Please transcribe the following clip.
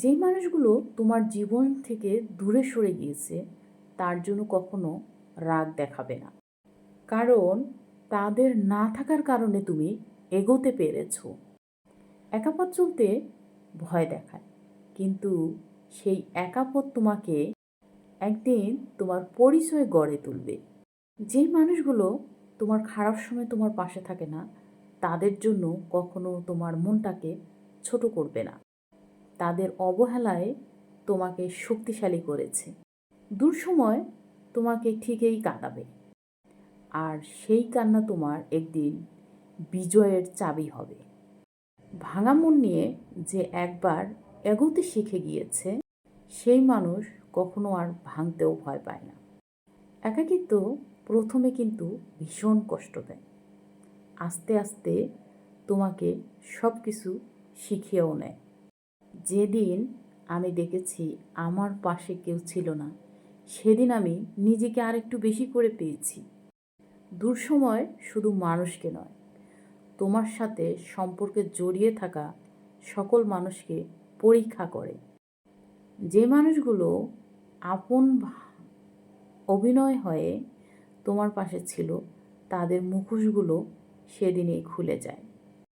যেই মানুষগুলো তোমার জীবন থেকে দূরে সরে গিয়েছে তার জন্য কখনো রাগ দেখাবে না, কারণ তাদের না থাকার কারণে তুমি এগোতে পেরেছো। একা পথ চলতে ভয় দেখায়, কিন্তু সেই একা পথ তোমাকে একদিন তোমার পরিচয় গড়ে তুলবে। যেই মানুষগুলো তোমার খারাপ সময় তোমার পাশে থাকে না, তাদের জন্য কখনো তোমার মনটাকে ছোট করবে না। তাদের অবহেলায় তোমাকে শক্তিশালী করেছে। দুঃসময় তোমাকে ঠিকই কাঁদাবে, আর সেই কান্না তোমার একদিন বিজয়ের চাবি হবে। ভাঙা মন নিয়ে যে একবার এগোতে শিখে গিয়েছে, সেই মানুষ কখনো আর ভাঙতেও ভয় পায় না। একাকিত্ব প্রথমে কিন্তু ভীষণ কষ্ট দেয়, আস্তে আস্তে তোমাকে সব কিছু শিখিয়েও নেয়। যেদিন আমি দেখেছি আমার পাশে কেউ ছিল না, সেদিন আমি নিজেকে আরেকটু বেশি করে পেয়েছি। দুঃসময় শুধু মানুষকে নয়, তোমার সাথে সম্পর্কে জড়িয়ে থাকা সকল মানুষকে পরীক্ষা করে। যে মানুষগুলো আপন অভিনয় হয়ে তোমার পাশে ছিল, তাদের মুখোশগুলো সেদিনেই খুলে যায়।